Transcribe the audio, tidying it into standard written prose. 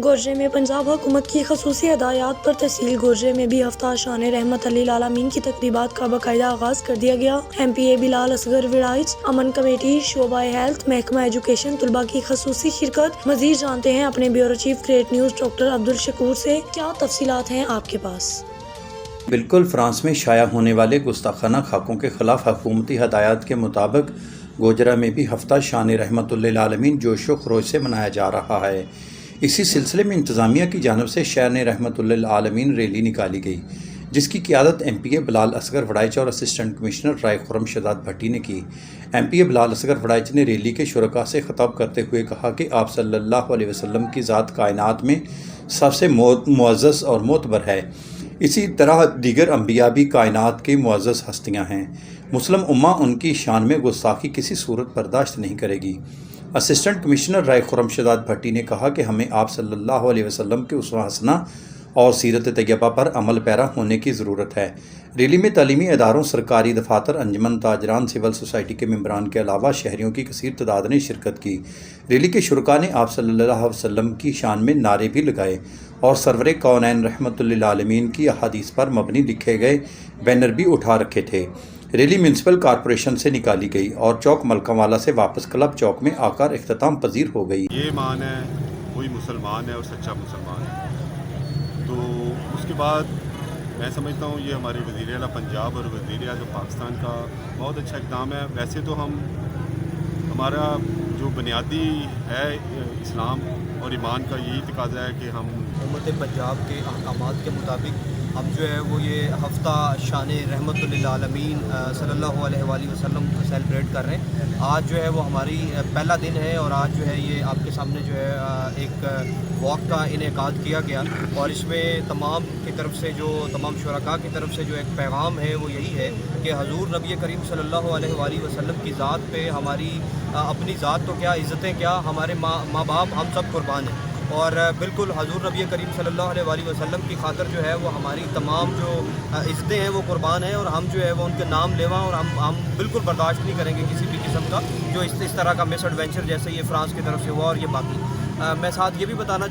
گوجرے میں پنجاب حکومت کی خصوصی ہدایات پر تحصیل گوجرے میں بھی ہفتہ شان رحمت للعالمین کی تقریبات کا باقاعدہ آغاز کر دیا گیا۔ ایم پی اے بلال اصغر وڑائچ، امن کمیٹی، شعبہ ہیلتھ، محکمہ ایجوکیشن، طلباء کی خصوصی شرکت۔ مزید جانتے ہیں اپنے bureau chief great news doctor Abdul Shakoor سے، کیا تفصیلات ہیں آپ کے پاس؟ بالکل، فرانس میں شائع ہونے والے گستاخانہ خاکوں کے خلاف حکومتی ہدایات کے مطابق گوجرہ میں بھی ہفتہ شان رحمت للعالمین جوش و خروش سے منایا جا رہا ہے۔ اسی سلسلے میں انتظامیہ کی جانب سے شان رحمت للعالمین ریلی نکالی گئی، جس کی قیادت ایم پی اے بلال اصغر وڑائچ اور اسسٹنٹ کمشنر رائے خرم شہزاد بھٹی نے کی۔ ایم پی اے بلال اصغر وڑائچ نے ریلی کے شرکاء سے خطاب کرتے ہوئے کہا کہ آپ صلی اللہ علیہ وسلم کی ذات کائنات میں سب سے معزز اور معتبر ہے۔ اسی طرح دیگر انبیاء بھی کائنات کی معزز ہستیاں ہیں۔ مسلم امہ ان کی شان میں گستاخی کسی صورت برداشت نہیں کرے گی۔ اسسٹنٹ کمشنر رائے خرم شہزاد بھٹی نے کہا کہ ہمیں آپ صلی اللہ علیہ وسلم کے اسوہ حسنہ اور سیرت طیبہ پر عمل پیرا ہونے کی ضرورت ہے۔ ریلی میں تعلیمی اداروں، سرکاری دفاتر، انجمن تاجران، سول سوسائٹی کے ممبران کے علاوہ شہریوں کی کثیر تعداد نے شرکت کی۔ ریلی کے شرکاء نے آپ صلی اللہ علیہ وسلم کی شان میں نعرے بھی لگائے اور سرور کونین رحمت للعالمین کی احادیث پر مبنی لکھے گئے بینر بھی اٹھا رکھے تھے۔ ریلی میونسپل کارپوریشن سے نکالی گئی اور چوک ملکہ والا سے واپس کلب چوک میں آ کر اختتام پذیر ہو گئی۔ یہ ایمان ہے، کوئی مسلمان ہے اور سچا مسلمان ہے۔ تو اس کے بعد میں سمجھتا ہوں یہ ہمارے وزیر اعلیٰ پنجاب اور وزیر اعظم پاکستان کا بہت اچھا اقدام ہے۔ ویسے تو ہمارا جو بنیادی ہے اسلام اور ایمان کا یہی تقاضا ہے کہ ہم حکومت پنجاب کے احکامات کے مطابق ہم جو ہے وہ یہ ہفتہ شان رحمت للعالمین صلی اللہ علیہ وآلہ وسلم کو سیلیبریٹ کر رہے ہیں۔ آج جو ہے وہ ہماری پہلا دن ہے اور آج جو ہے یہ آپ کے سامنے جو ہے ایک واک کا انعقاد کیا گیا اور اس میں تمام کی طرف سے جو تمام شرکاء کی طرف سے جو ایک پیغام ہے وہ یہی ہے کہ حضور نبی کریم صلی اللہ علیہ وآلہ وسلم کی ذات پہ ہماری اپنی ذات تو کیا، عزتیں کیا، ہمارے ماں باپ ہم سب قربان ہیں اور بالکل حضور نبی کریم صلی اللہ علیہ وآلہ وسلم کی خاطر جو ہے وہ ہماری تمام جو عزتیں ہیں وہ قربان ہیں اور ہم جو ہے وہ ان کے نام لیوا اور ہم بالکل برداشت نہیں کریں گے کسی بھی قسم کا جو اس طرح کا مس ایڈونچر جیسے یہ فرانس کی طرف سے ہوا اور یہ باقی۔ میں ساتھ یہ بھی بتانا